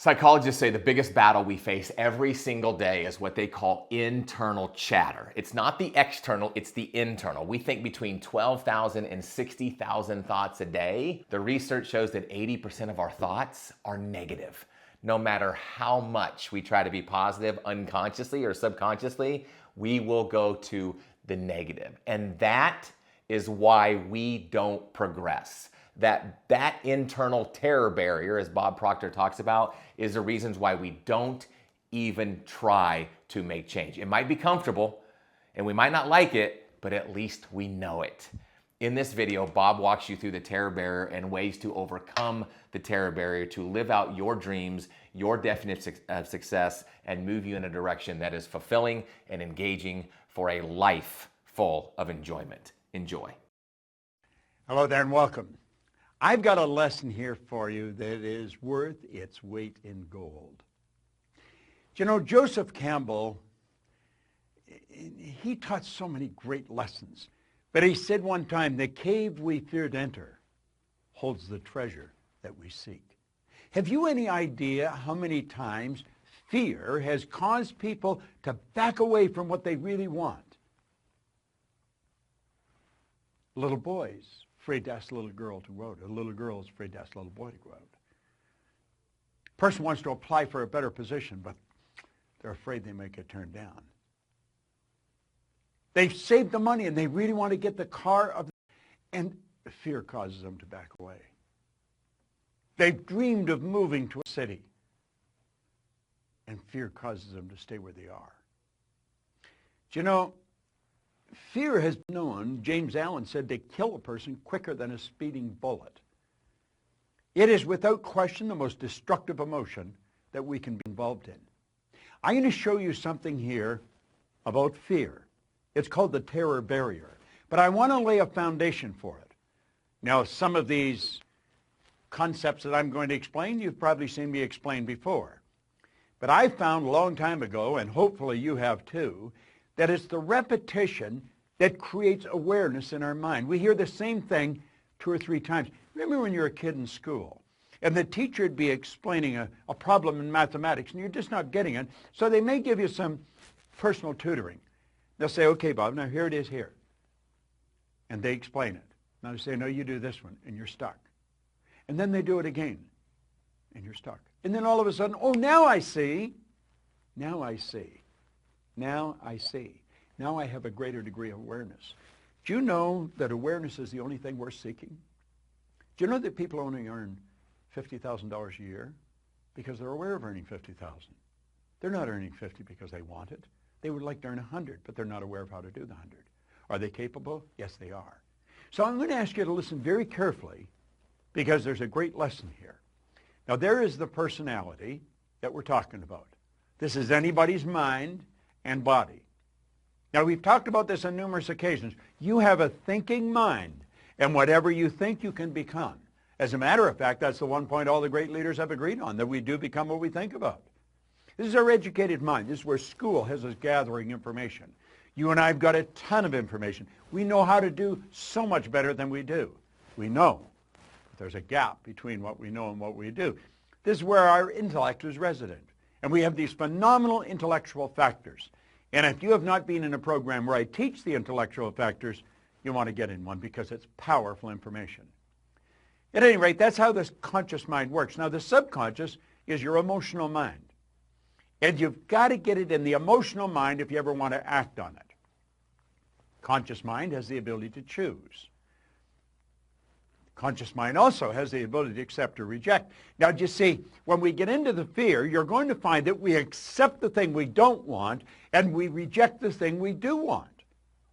Psychologists say the biggest battle we face every single day is what they call internal chatter. It's not the external, it's the internal. We think between 12,000 and 60,000 thoughts a day. The research shows that 80% of our thoughts are negative. No matter how much we try to be positive unconsciously or subconsciously, we will go to the negative. And that is why we don't progress. That internal terror barrier, as Bob Proctor talks about, is the reasons why we don't even try to make change. It might be comfortable and we might not like it, but at least we know it. In this video, Bob walks you through the terror barrier and ways to overcome the terror barrier to live out your dreams, your definition of success, and move you in a direction that is fulfilling and engaging for a life full of enjoyment. Enjoy. Hello there and welcome. I've got a lesson here for you that is worth its weight in gold. You know, Joseph Campbell, he taught so many great lessons. But he said one time, the cave we fear to enter holds the treasure that we seek. Have you any idea how many times fear has caused people to back away from what they really want? Little boys afraid to ask a little girl to go out. A little girl is afraid to ask a little boy to go out. A person wants to apply for a better position, but they're afraid they might get turned down. They've saved the money and they really want to get the car, and fear causes them to back away. They've dreamed of moving to a city, and fear causes them to stay where they are. Do you know, fear has been known, James Allen said, to kill a person quicker than a speeding bullet. It is without question the most destructive emotion that we can be involved in. I'm going to show you something here about fear. It's called the terror barrier. But I want to lay a foundation for it. Now, some of these concepts that I'm going to explain, you've probably seen me explain before. But I found a long time ago, and hopefully you have too, that it's the repetition that creates awareness in our mind. We hear the same thing 2 or 3 times. Remember when you were a kid in school, and the teacher would be explaining a problem in mathematics, and you're just not getting it, so they may give you some personal tutoring. They'll say, okay, Bob, now here it is here. And they explain it. Now they say, no, you do this one, and you're stuck. And then they do it again, and you're stuck. And then all of a sudden, oh, now I see. Now I see. Now I see. Now I have a greater degree of awareness. Do you know that awareness is the only thing worth seeking? Do you know that people only earn $50,000 a year because they're aware of earning $50,000? They're not earning 50 because they want it. They would like to earn 100, but they're not aware of how to do the 100. Are they capable? Yes, they are. So I'm going to ask you to listen very carefully because there's a great lesson here. Now, there is the personality that we're talking about. This is anybody's mind and body. Now, we've talked about this on numerous occasions. You have a thinking mind, and whatever you think, you can become. As a matter of fact, that's the one point all the great leaders have agreed on, that we do become what we think about. This is our educated mind. This is where school has us gathering information. You and I have got a ton of information. We know how to do so much better than we do. We know. But there's a gap between what we know and what we do. This is where our intellect is resident. And we have these phenomenal intellectual factors. And if you have not been in a program where I teach the intellectual factors, you want to get in one because it's powerful information. At any rate, that's how this conscious mind works. Now, the subconscious is your emotional mind. And you've got to get it in the emotional mind if you ever want to act on it. Conscious mind has the ability to choose. Conscious mind also has the ability to accept or reject. Now, you see, when we get into the fear, you're going to find that we accept the thing we don't want and we reject the thing we do want.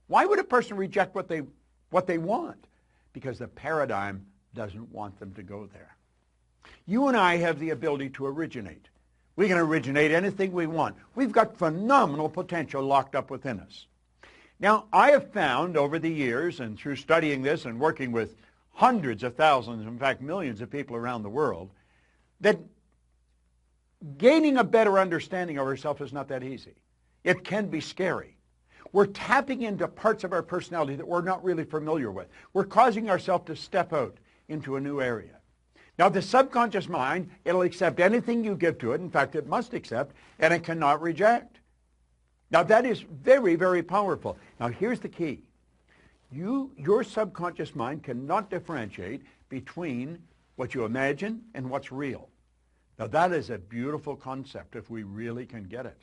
Why would a person reject what they want? Because the paradigm doesn't want them to go there. You and I have the ability to originate. We can originate anything we want. We've got phenomenal potential locked up within us. Now, I have found over the years and through studying this and working with hundreds of thousands, in fact millions of people around the world, that gaining a better understanding of ourselves is not that easy. It can be scary. We're tapping into parts of our personality that we're not really familiar with. We're causing ourselves to step out into a new area. Now, the subconscious mind, it'll accept anything you give to it. In fact, it must accept, and it cannot reject. Now, that is very, very powerful. Now, here's the key. Your subconscious mind cannot differentiate between what you imagine and what's real. Now, that is a beautiful concept if we really can get it.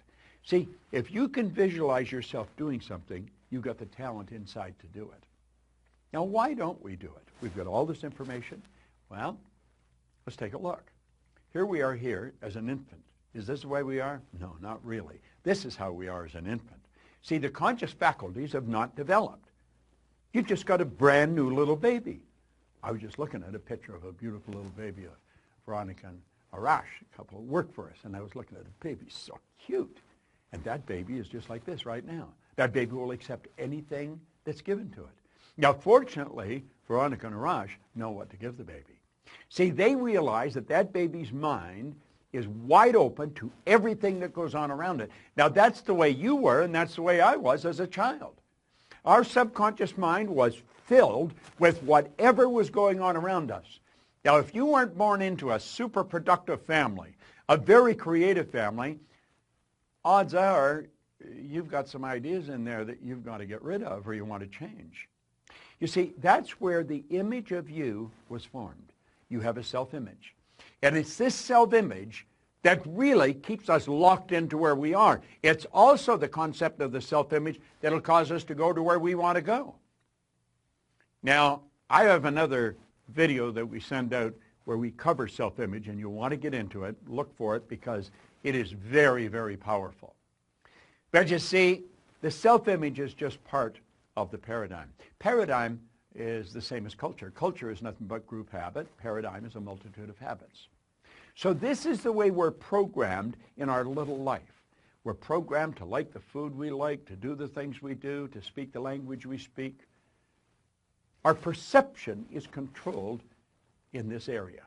See, if you can visualize yourself doing something, you've got the talent inside to do it. Now, why don't we do it? We've got all this information. Well, let's take a look. Here we are here as an infant. Is this the way we are? No, not really. This is how we are as an infant. See, the conscious faculties have not developed. You've just got a brand new little baby. I was just looking at a picture of a beautiful little baby of Veronica and Arash, a couple who work for us, and I was looking at a baby, so cute. And that baby is just like this right now. That baby will accept anything that's given to it. Now, fortunately, Veronica and Arash know what to give the baby. See, they realize that that baby's mind is wide open to everything that goes on around it. Now, that's the way you were, and that's the way I was as a child. Our subconscious mind was filled with whatever was going on around us. Now, if you weren't born into a super productive family, a very creative family, odds are you've got some ideas in there that you've got to get rid of or you want to change. You see, that's where the image of you was formed. You have a self-image. And it's this self-image that really keeps us locked into where we are. It's also the concept of the self-image that'll cause us to go to where we want to go. Now, I have another video that we send out where we cover self-image, and you'll want to get into it. Look for it because it is very, very powerful. But you see, the self-image is just part of the paradigm. Paradigm is the same as culture. Culture is nothing but group habit. Paradigm is a multitude of habits. So this is the way we're programmed in our little life. We're programmed to like the food we like, to do the things we do, to speak the language we speak. Our perception is controlled in this area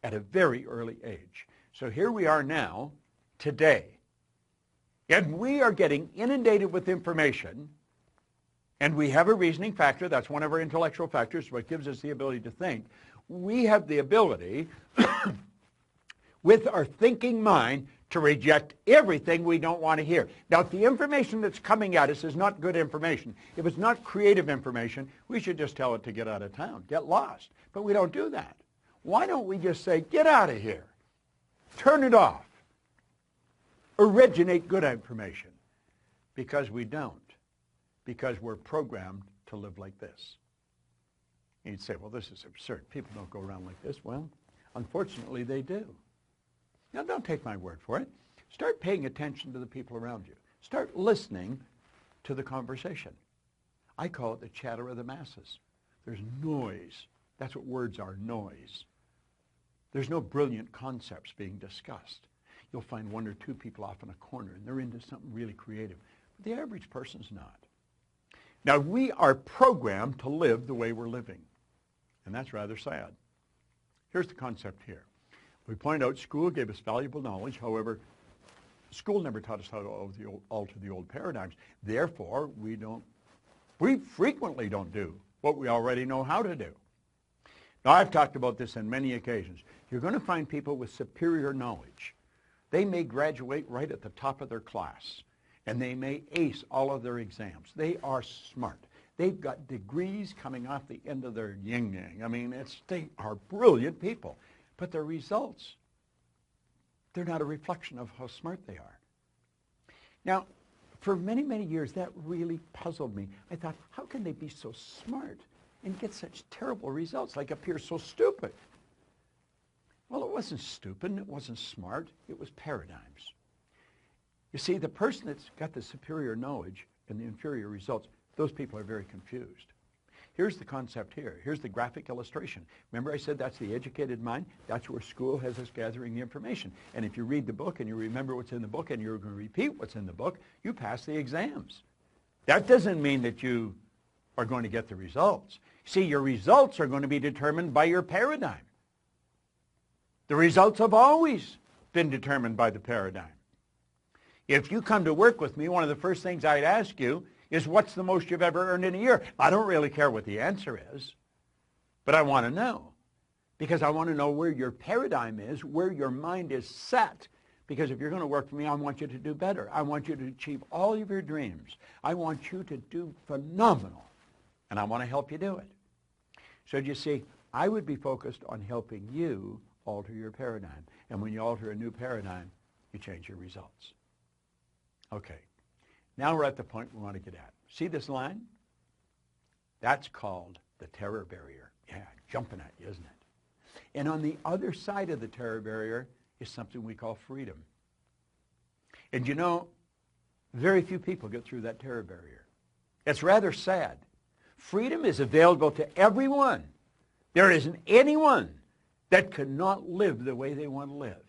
at a very early age. So here we are now, today, and we are getting inundated with information, and we have a reasoning factor. That's one of our intellectual factors, what gives us the ability to think. We have the ability with our thinking mind to reject everything we don't want to hear. Now, if the information that's coming at us is not good information, if it's not creative information, we should just tell it to get out of town, get lost. But we don't do that. Why don't we just say, get out of here, turn it off, originate good information? Because we don't. Because we're programmed to live like this. And you'd say, well, this is absurd. People don't go around like this. Well, unfortunately, they do. Now, don't take my word for it. Start paying attention to the people around you. Start listening to the conversation. I call it the chatter of the masses. There's noise. That's what words are, noise. There's no brilliant concepts being discussed. You'll find one or two people off in a corner, and they're into something really creative. But the average person's not. Now, we are programmed to live the way we're living, and that's rather sad. Here's the concept here. We point out school gave us valuable knowledge. However, school never taught us how to alter the old paradigms. Therefore, we frequently don't do what we already know how to do. Now, I've talked about this on many occasions. You're going to find people with superior knowledge. They may graduate right at the top of their class, and they may ace all of their exams. They are smart. They've got degrees coming off the end of their yin-yang. I mean, they are brilliant people. But their results, they're not a reflection of how smart they are. Now, for many, many years, that really puzzled me. I thought, how can they be so smart and get such terrible results, like appear so stupid? Well, it wasn't stupid, it wasn't smart, it was paradigms. You see, the person that's got the superior knowledge and the inferior results, those people are very confused. Here's the concept here. Here's the graphic illustration. Remember I said that's the educated mind? That's where school has us gathering the information. And if you read the book and you remember what's in the book and you're going to repeat what's in the book, you pass the exams. That doesn't mean that you are going to get the results. See, your results are going to be determined by your paradigm. The results have always been determined by the paradigm. If you come to work with me, one of the first things I'd ask you is, what's the most you've ever earned in a year? I don't really care what the answer is, but I want to know. because I want to know where your paradigm is, where your mind is set. Because if you're going to work for me, I want you to do better. I want you to achieve all of your dreams. I want you to do phenomenal, and I want to help you do it. So you see, I would be focused on helping you alter your paradigm. And when you alter a new paradigm, you change your results. Okay, now we're at the point we want to get at. See this line? That's called the terror barrier. Yeah, jumping at you, isn't it? And on the other side of the terror barrier is something we call freedom. And you know, very few people get through that terror barrier. It's rather sad. Freedom is available to everyone. There isn't anyone that cannot live the way they want to live.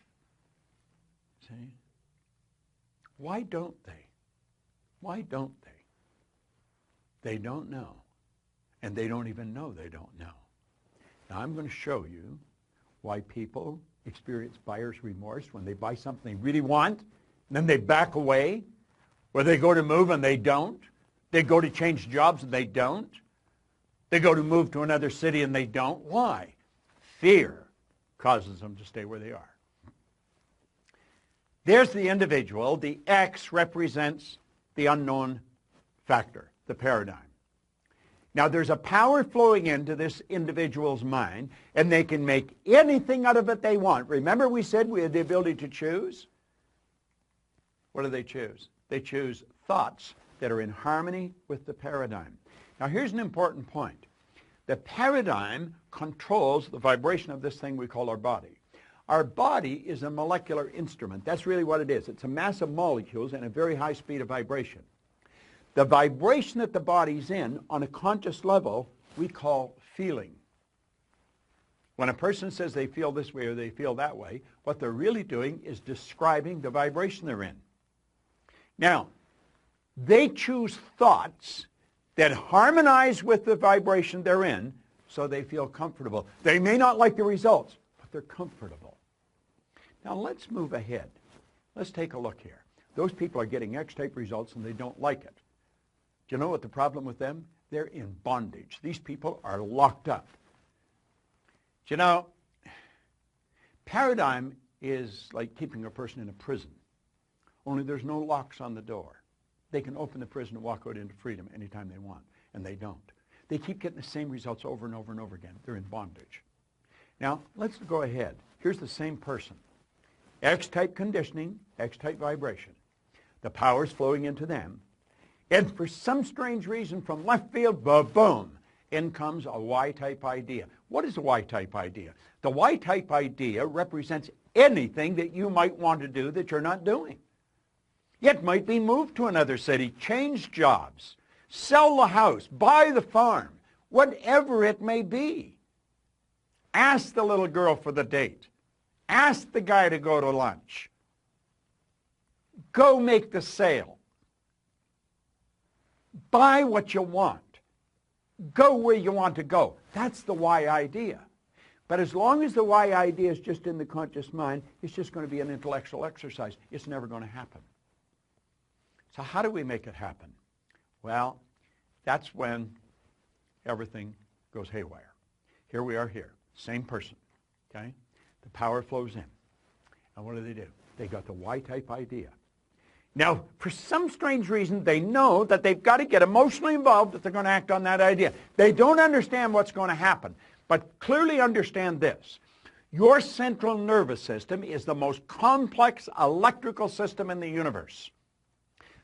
See? Why don't they? Why don't they? They don't know. And they don't even know they don't know. Now I'm going to show you why people experience buyer's remorse when they buy something they really want, and then they back away, or they go to move and they don't. They go to change jobs and they don't. They go to move to another city and they don't. Why? Fear causes them to stay where they are. There's the individual. The X represents the unknown factor, the paradigm. Now, there's a power flowing into this individual's mind, and they can make anything out of it they want. Remember we said we had the ability to choose? What do they choose? They choose thoughts that are in harmony with the paradigm. Now, here's an important point. The paradigm controls the vibration of this thing we call our body. Our body is a molecular instrument. That's really what it is. It's a mass of molecules and a very high speed of vibration. The vibration that the body's in on a conscious level we call feeling. When a person says they feel this way or they feel that way, what they're really doing is describing the vibration they're in. Now, they choose thoughts that harmonize with the vibration they're in so they feel comfortable. They may not like the results, but they're comfortable. Now let's move ahead. Let's take a look here. Those people are getting X-type results and they don't like it. Do you know what the problem with them? They're in bondage. These people are locked up. Do you know, paradigm is like keeping a person in a prison, only there's no locks on the door. They can open the prison and walk out into freedom anytime they want, and they don't. They keep getting the same results over and over and over again. They're in bondage. Now, let's go ahead. Here's the same person. X-type conditioning, X-type vibration. The power's flowing into them. And for some strange reason from left field, boom, in comes a Y-type idea. What is a Y-type idea? The Y-type idea represents anything that you might want to do that you're not doing. It might be move to another city, change jobs, sell the house, buy the farm, whatever it may be. Ask the little girl for the date. Ask the guy to go to lunch. Go make the sale. Buy what you want. Go where you want to go. That's the Y idea. But as long as the Y idea is just in the conscious mind, it's just going to be an intellectual exercise. It's never going to happen. So how do we make it happen? Well, that's when everything goes haywire. Here we are here, same person, okay? The power flows in. And what do? They got the Y-type idea. Now, for some strange reason, they know that they've got to get emotionally involved if they're going to act on that idea. They don't understand what's going to happen, but clearly understand this. Your central nervous system is the most complex electrical system in the universe.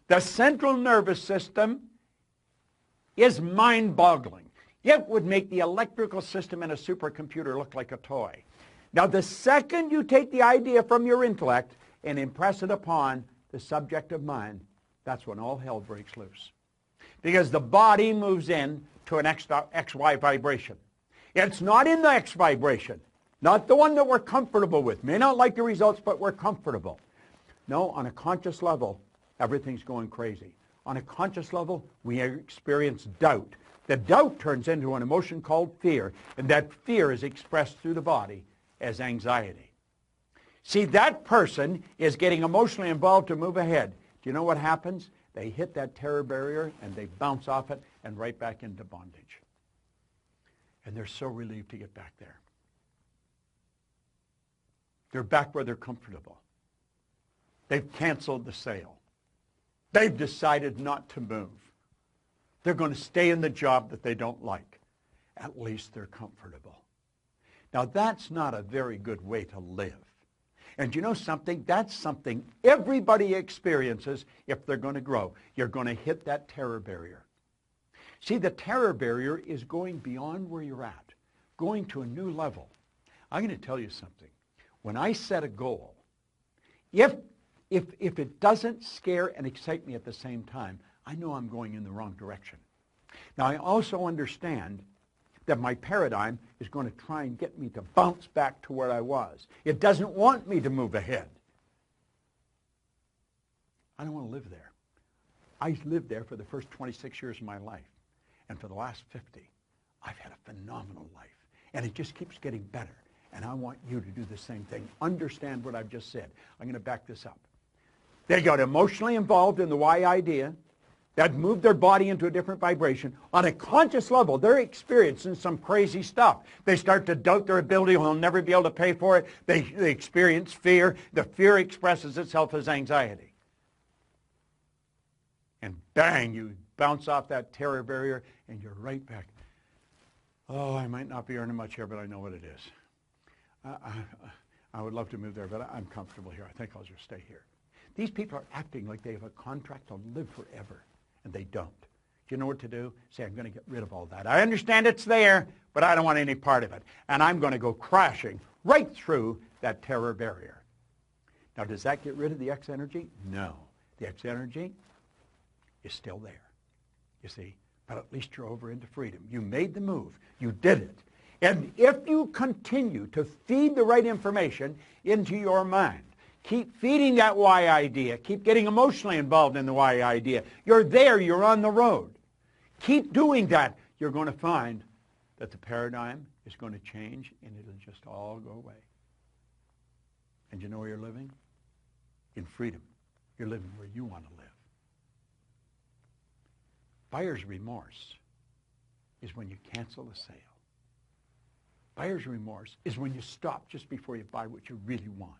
The central nervous system is mind-boggling. It would make the electrical system in a supercomputer look like a toy. Now, the second you take the idea from your intellect and impress it upon the subjective mind, that's when all hell breaks loose. Because the body moves in to an XY vibration. It's not in the X vibration, not the one that we're comfortable with. May not like the results, but we're comfortable. No, on a conscious level, everything's going crazy. On a conscious level, we experience doubt. The doubt turns into an emotion called fear, and that fear is expressed through the body as anxiety. See, that person is getting emotionally involved to move ahead. Do you know what happens? They hit that terror barrier, and they bounce off it and right back into bondage. And they're so relieved to get back there. They're back where they're comfortable. They've canceled the sale. They've decided not to move. They're going to stay in the job that they don't like. At least they're comfortable. Now, that's not a very good way to live. And you know something? That's something everybody experiences if they're going to grow. You're going to hit that terror barrier. See, the terror barrier is going beyond where you're at, going to a new level. I'm going to tell you something. When I set a goal, if it doesn't scare and excite me at the same time, I know I'm going in the wrong direction. Now, I also understand that my paradigm is going to try and get me to bounce back to where I was. It doesn't want me to move ahead. I don't want to live there. I lived there for the first 26 years of my life. And for the last 50, I've had a phenomenal life. And it just keeps getting better. And I want you to do the same thing. Understand what I've just said. I'm going to back this up. They got emotionally involved in the why idea. That moved their body into a different vibration. On a conscious level, they're experiencing some crazy stuff. They start to doubt their ability, they'll never be able to pay for it. They experience fear. The fear expresses itself as anxiety. And bang, you bounce off that terror barrier and you're right back. Oh, I might not be earning much here, but I know what it is. I would love to move there, but I'm comfortable here. I think I'll just stay here. These people are acting like they have a contract to live forever. And they don't. Do you know what to do? Say, I'm going to get rid of all that. I understand it's there, but I don't want any part of it. And I'm going to go crashing right through that terror barrier. Now, does that get rid of the X energy? No. The X energy is still there, you see. But at least you're over into freedom. You made the move. You did it. And if you continue to feed the right information into your mind, keep feeding that why idea. Keep getting emotionally involved in the why idea. You're there. You're on the road. Keep doing that. You're going to find that the paradigm is going to change and it'll just all go away. And you know where you're living? In freedom. You're living where you want to live. Buyer's remorse is when you cancel the sale. Buyer's remorse is when you stop just before you buy what you really want.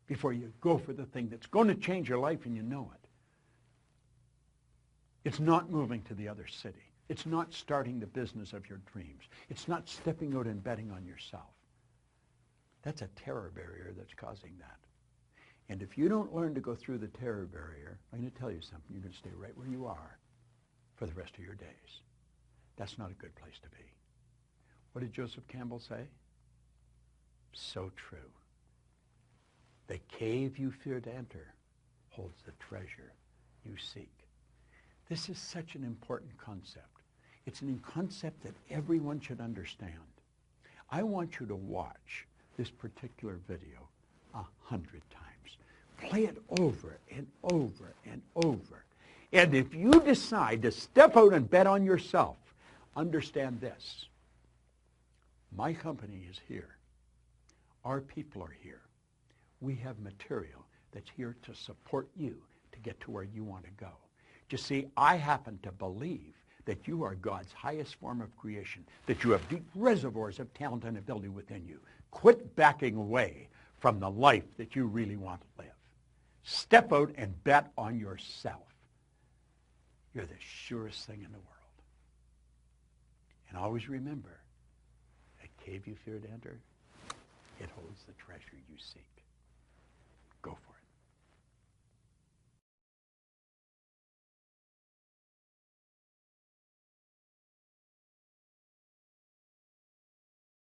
Before you go for the thing that's going to change your life and you know it. It's not moving to the other city. It's not starting the business of your dreams. It's not stepping out and betting on yourself. That's a terror barrier that's causing that. And if you don't learn to go through the terror barrier, I'm going to tell you something. You're going to stay right where you are for the rest of your days. That's not a good place to be. What did Joseph Campbell say? So true. The cave you fear to enter holds the treasure you seek. This is such an important concept. It's a concept that everyone should understand. I want you to watch this particular video 100 times. Play it over and over and over. And if you decide to step out and bet on yourself, understand this. My company is here. Our people are here. We have material that's here to support you to get to where you want to go. You see, I happen to believe that you are God's highest form of creation, that you have deep reservoirs of talent and ability within you. Quit backing away from the life that you really want to live. Step out and bet on yourself. You're the surest thing in the world. And always remember, that cave you fear to enter, it holds the treasure you seek.